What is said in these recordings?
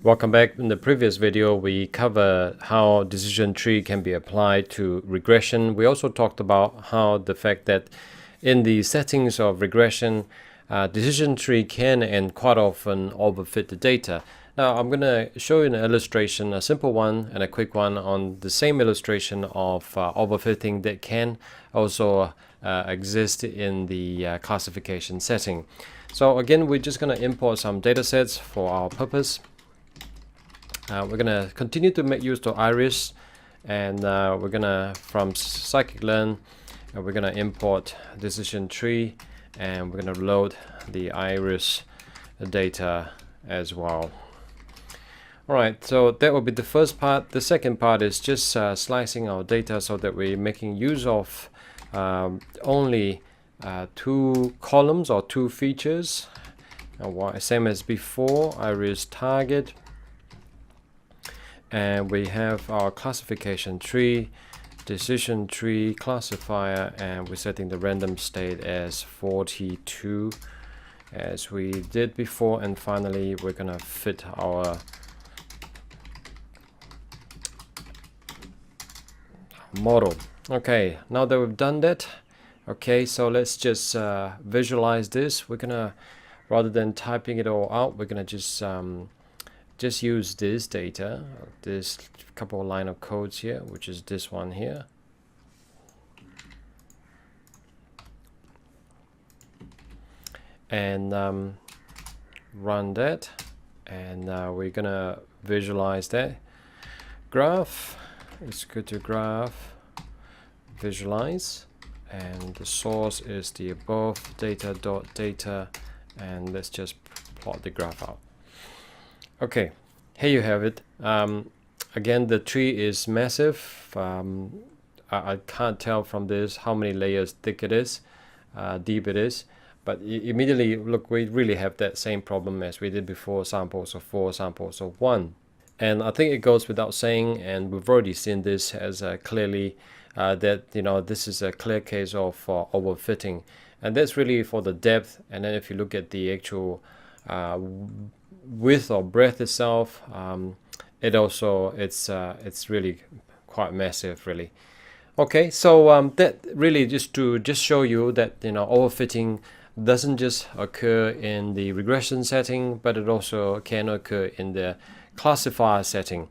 Welcome back. In the previous video, we covered how decision tree can be applied to regression. We also talked about how the fact that in the settings of regression, decision tree can and quite often overfit the data. Now, I'm going to show you an illustration, a simple one and a quick one on the same illustration of overfitting that can also exist in the classification setting. So again, we're just going to import some data sets for our purpose. We're going to continue to make use of iris, and we're going to, from scikit-learn, we're going to import decision tree, and we're going to load the iris data as well. Alright, so that will be the first part. The second part is just slicing our data so that we're making use of only two columns or two features. Same as before, iris target. And we have our classification tree, decision tree, classifier, and we're setting the random state as 42 as we did before. And finally, we're gonna fit our model. Okay, now that we've done that, okay, so let's just visualize this. We're gonna, rather than typing it all out, we're gonna just use this data, this couple of line of codes here, which is this one here. And run that, and we're gonna visualize that graph. It's good to graph, visualize, and the source is the above data.data, and let's just plot the graph out. Okay, here you have it. Again, the tree is massive. I can't tell from this how many layers thick it is, deep it is, but immediately look, we really have that same problem as we did before, samples of 4, samples of 1. And I think it goes without saying, and we've already seen this as clearly that, you know, this is a clear case of overfitting, and that's really for the depth. And then if you look at the actual width or breadth itself, it's really quite massive, really. Okay, so that really just to show you that, you know, overfitting doesn't just occur in the regression setting, but it also can occur in the classifier setting.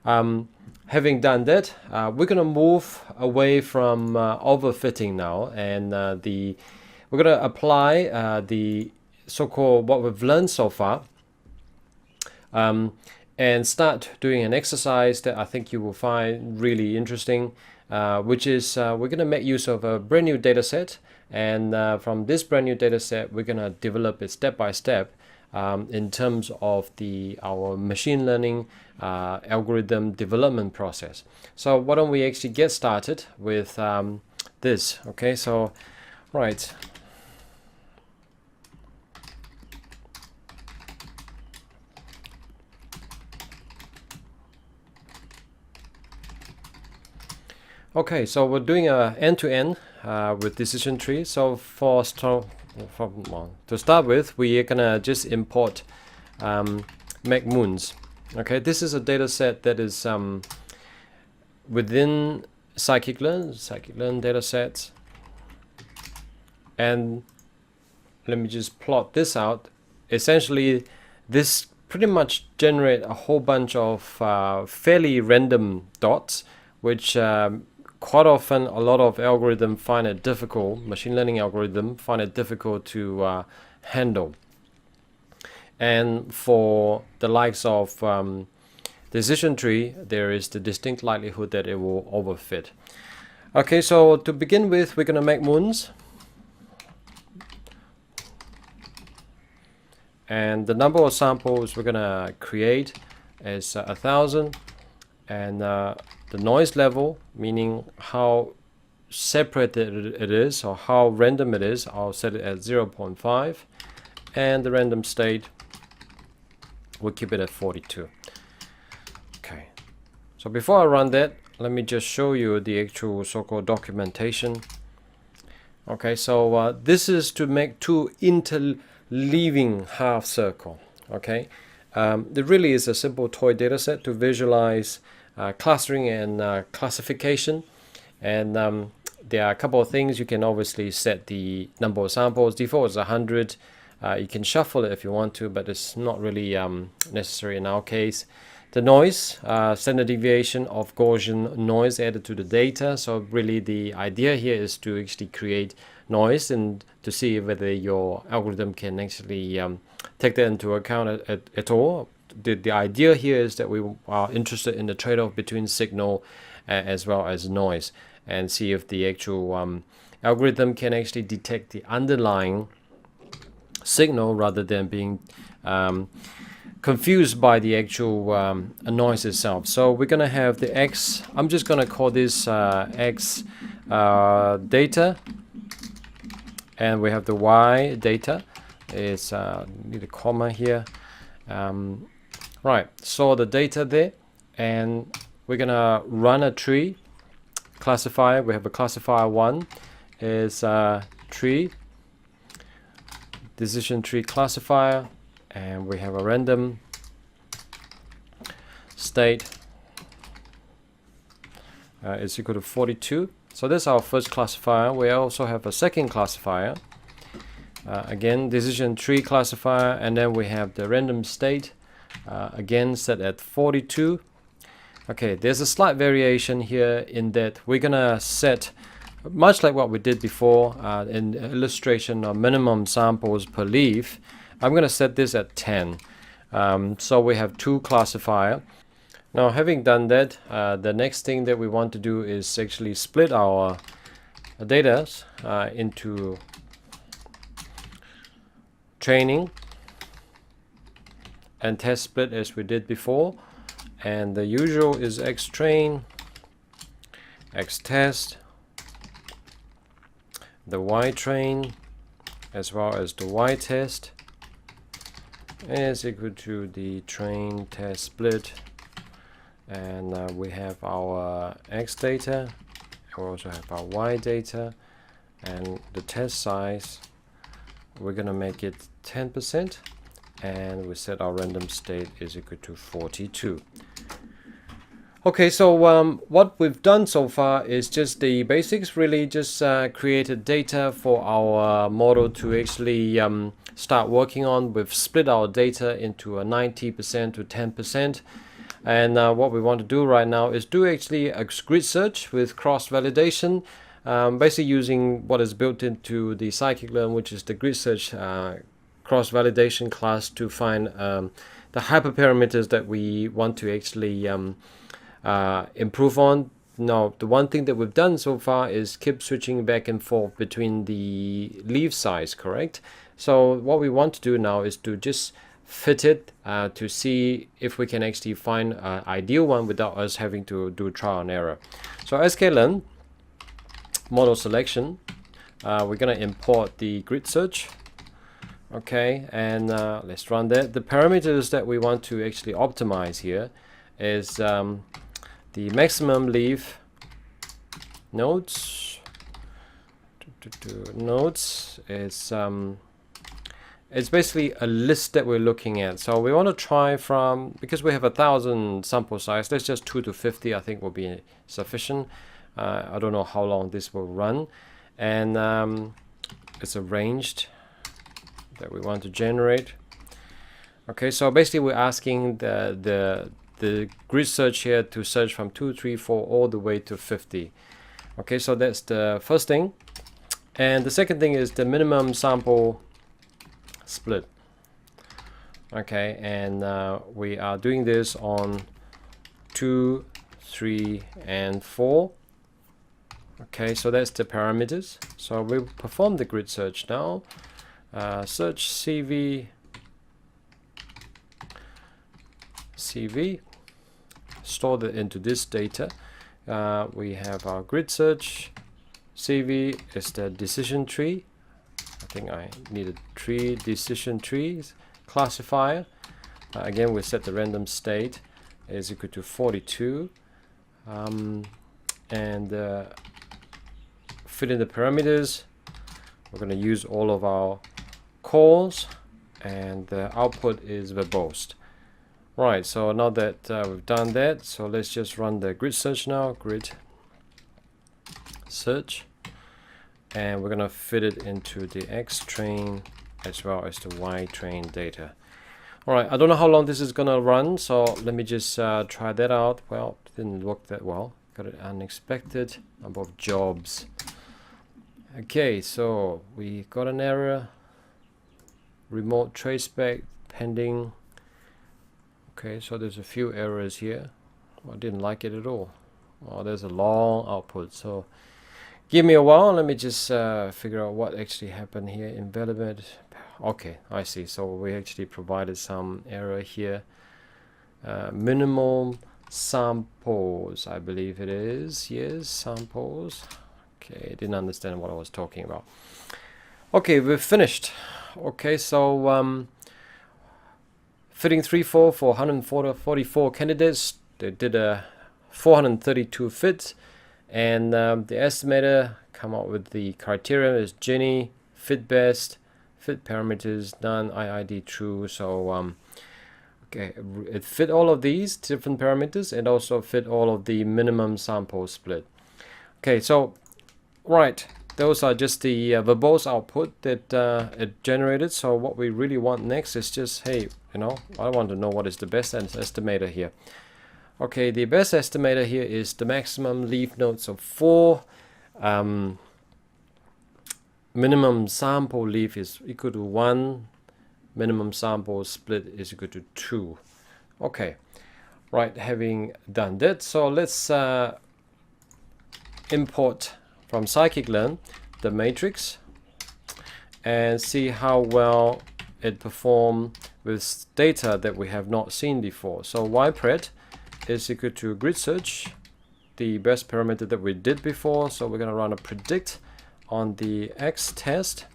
Having done that, we're going to move away from overfitting now, and we're going to apply the so-called what we've learned so far, and start doing an exercise that I think you will find really interesting, which is we're going to make use of a brand new data set, and from this brand new data set we're going to develop it step by step in terms of our machine learning algorithm development process. So why don't we actually get started with this. Okay, so right. Okay, so we're doing a end-to-end with decision tree. So to start with, we are gonna just import make moons. Okay, this is a data set that is within scikit-learn data sets, and let me just plot this out. Essentially, this pretty much generate a whole bunch of fairly random dots, which quite often a lot of algorithms find it difficult, machine learning algorithm find it difficult to handle. And for the likes of decision tree, there is the distinct likelihood that it will overfit. Okay, so to begin with, we're going to make moons. And the number of samples we're going to create is 1,000. And the noise level, meaning how separated it is or how random it is, I'll set it at 0.5, and the random state, we'll keep it at 42. Okay, so before I run that, let me just show you the actual so-called documentation. Okay, so this is to make two interleaving half circle. Okay, It really is a simple toy dataset to visualize clustering and classification. And there are a couple of things. You can obviously set the number of samples. Default is 100. You can shuffle it if you want to, but it's not really necessary in our case. The noise, standard deviation of Gaussian noise added to the data. So really the idea here is to actually create noise and to see whether your algorithm can actually take that into account at all. The idea here is that we are interested in the trade-off between signal as well as noise, and see if the actual algorithm can actually detect the underlying signal rather than being confused by the actual noise itself. So we're going to have the X, I'm just going to call this X data, and we have the Y data. It's need a comma here. Right, so the data there, and we're going to run a tree classifier. We have a classifier 1 is tree, decision tree classifier, and we have a random state is equal to 42. So that's our first classifier. We also have a second classifier, again decision tree classifier, and then we have the random state again set at 42. Okay, there's a slight variation here in that we're gonna set, much like what we did before in illustration of minimum samples per leaf, I'm gonna set this at 10. So we have two classifier. Now having done that, the next thing that we want to do is actually split our data into training and test split as we did before. And the usual is X train, X test, the Y train, as well as the Y test is equal to the train test split. And we have our X data, we also have our Y data, and the test size, we're gonna make it 10%, and we set our random state is equal to 42. Okay, so what we've done so far is just the basics, really just created data for our model to actually start working on. We've split our data into a 90% to 10%. And what we want to do right now is do actually a grid search with cross-validation, basically using what is built into the scikit-learn, which is the grid search cross-validation class, to find the hyperparameters that we want to actually improve on. Now, the one thing that we've done so far is keep switching back and forth between the leaf size, correct? So what we want to do now is to just fit it to see if we can actually find an ideal one without us having to do trial and error. So sklearn model selection, we're going to import the grid search. Okay, and let's run that. The parameters that we want to actually optimize here is the maximum leaf nodes. Nodes is it's basically a list that we're looking at. So we want to try from, because we have 1,000 sample size, let's just 2 to 50 I think will be sufficient. I don't know how long this will run, and it's arranged that we want to generate. Okay, so basically we're asking the grid search here to search from 2, 3, 4 all the way to 50. Okay, so that's the first thing. And the second thing is the minimum sample split. Okay, and we are doing this on 2, 3, and 4. Okay, so that's the parameters. So we'll perform the grid search now. Search CV, store that into this data. We have our grid search. CV is the decision tree. I think I need a tree, decision trees classifier. Again, we set the random state is equal to 42, and fill in the parameters. We're going to use all of our calls, and the output is verbose. Right, so now that we've done that, so let's just run the grid search now. Grid search, and we're gonna fit it into the X train as well as the Y train data. All right, I don't know how long this is gonna run, so let me just try that out. Well, it didn't work that well. Got an unexpected number of jobs. Okay, so we got an error. Remote traceback pending. Okay, so there's a few errors here. I didn't like it at all. Oh, there's a long output. So give me a while. Let me just figure out what actually happened here. Invalid. Okay, I see. So we actually provided some error here. Minimum samples, I believe it is. Yes, samples. Okay, didn't understand what I was talking about. Okay, we're finished. Okay, so fitting 3.4 for 144 candidates. They did a 432 fits, and the estimator come up with the criteria is Jenny, fit best, fit parameters, none, IID true. So okay, it fit all of these different parameters and also fit all of the minimum sample split. Okay, so right, those are just the verbose output that it generated. So what we really want next is just, hey, you know, I want to know what is the best estimator here. Okay, the best estimator here is the maximum leaf nodes of 4. Minimum sample leaf is equal to 1. Minimum sample split is equal to 2. Okay, right, having done that, so let's import from scikit-learn the matrix and see how well it performed with data that we have not seen before. So ypred is equal to grid search, the best parameter that we did before. So we're going to run a predict on the X test,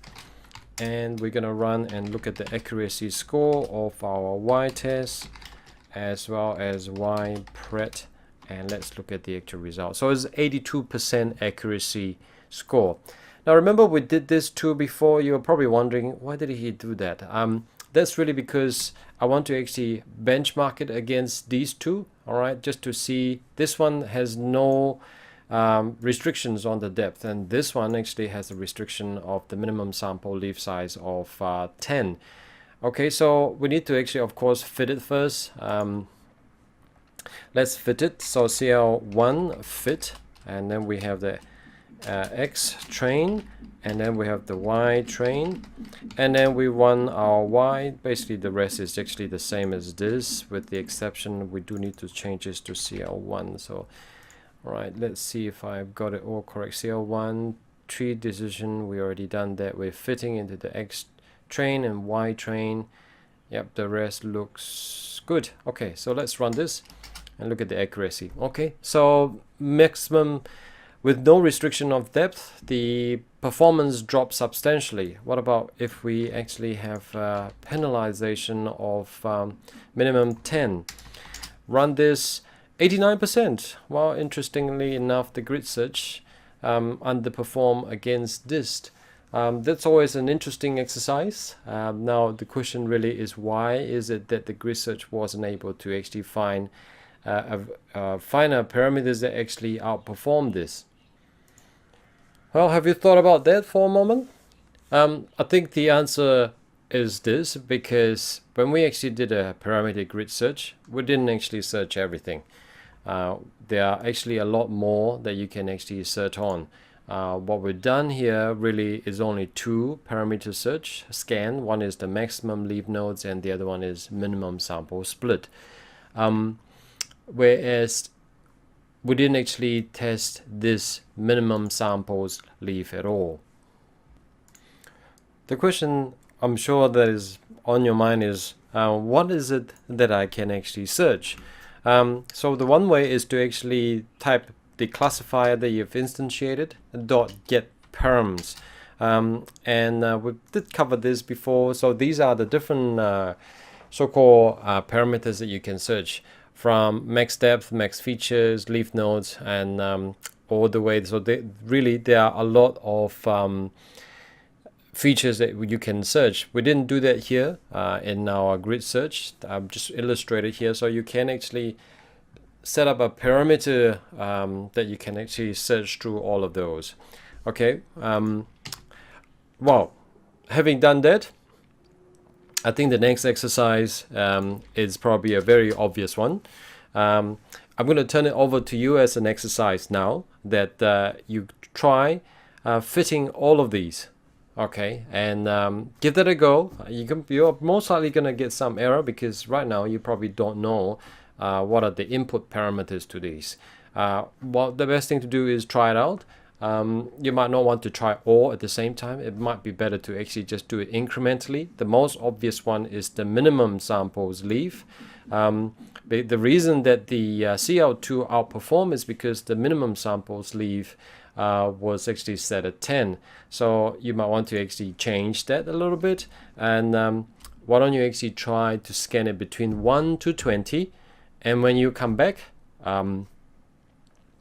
and we're going to run and look at the accuracy score of our Y test as well as ypred, and let's look at the actual result. So it's 82% accuracy score. Now remember, we did this too before. You're probably wondering, why did he do that? That's really because I want to actually benchmark it against these two, all right, just to see. This one has no restrictions on the depth, and this one actually has a restriction of the minimum sample leaf size of 10. Okay, so we need to actually, of course, fit it first. Let's fit it. So CL1 fit, and then we have the X train, and then we have the Y train, and then we run our Y. Basically the rest is actually the same as this, with the exception we do need to change this to CL1. So alright, let's see if I've got it all correct. CL1 tree decision, we already done that. We're fitting into the X train and Y train. Yep, the rest looks good. Okay, so let's run this and look at the accuracy. Okay, so maximum with no restriction of depth, the performance drops substantially. What about if we actually have penalization of minimum 10? Run this, 89%. Well, interestingly enough, the grid search underperform against this. That's always an interesting exercise. Now the question really is, why is it that the grid search wasn't able to actually find finer parameters that actually outperform this? Well, have you thought about that for a moment? I think the answer is this, because when we actually did a parameter grid search, we didn't actually search everything. There are actually a lot more that you can actually search on. What we've done here really is only 2 parameter search scan. One is the maximum leaf nodes and the other one is minimum sample split. Whereas we didn't actually test this minimum samples leaf at all. The question I'm sure that is on your mind is, what is it that I can actually search? So the one way is to actually type the classifier that you've instantiated .get perms, and we did cover this before. So these are the different so-called parameters that you can search, from max depth, max features, leaf nodes, and all the way. So there are a lot of features that you can search. We didn't do that here in our grid search. I've just illustrated here, so you can actually set up a parameter that you can actually search through all of those. Okay, well, having done that, I think the next exercise is probably a very obvious one. I'm going to turn it over to you as an exercise now, that you try fitting all of these. Okay, and give that a go. You're most likely going to get some error because right now you probably don't know what are the input parameters to these. Well, the best thing to do is try it out. You might not want to try all at the same time. It might be better to actually just do it incrementally. The most obvious one is the minimum samples leave. The reason that the CL2 outperform is because the minimum samples leave was actually set at 10. So you might want to actually change that a little bit. And why don't you actually try to scan it between 1 to 20. And when you come back, I'm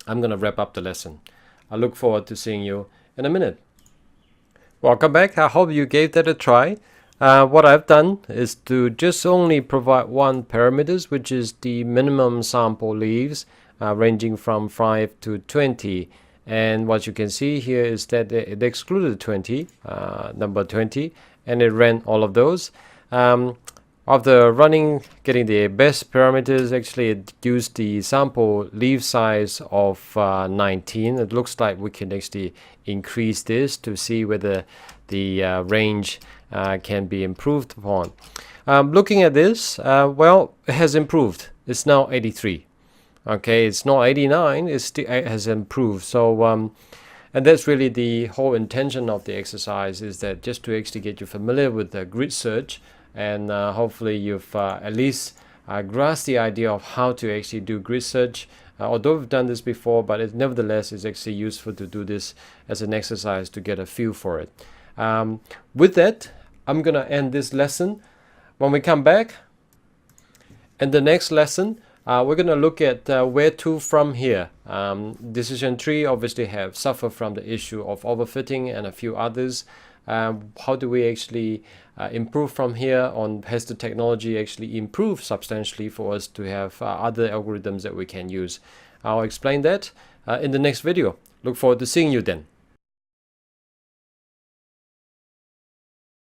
going to wrap up the lesson. I look forward to seeing you in a minute. Welcome back. I hope you gave that a try. What I've done is to just only provide one parameters, which is the minimum sample leaves ranging from 5 to 20. And what you can see here is that it excluded 20, number 20, and it ran all of those. After running, getting the best parameters, actually it used the sample leaf size of 19. It looks like we can actually increase this to see whether the range can be improved upon. Looking at this, well, it has improved. It's now 83. Okay, it's not 89. It has improved. So, and that's really the whole intention of the exercise, is that just to actually get you familiar with the grid search. And hopefully you've at least grasped the idea of how to actually do grid search. Although we've done this before, but it nevertheless is actually useful to do this as an exercise to get a feel for it. With that, I'm going to end this lesson. When we come back, in the next lesson, we're going to look at where to from here. Decision tree obviously have suffered from the issue of overfitting and a few others. How do we actually improve from here on? Has the technology actually improved substantially for us to have other algorithms that we can use? I'll explain that in the next video. Look forward to seeing you then.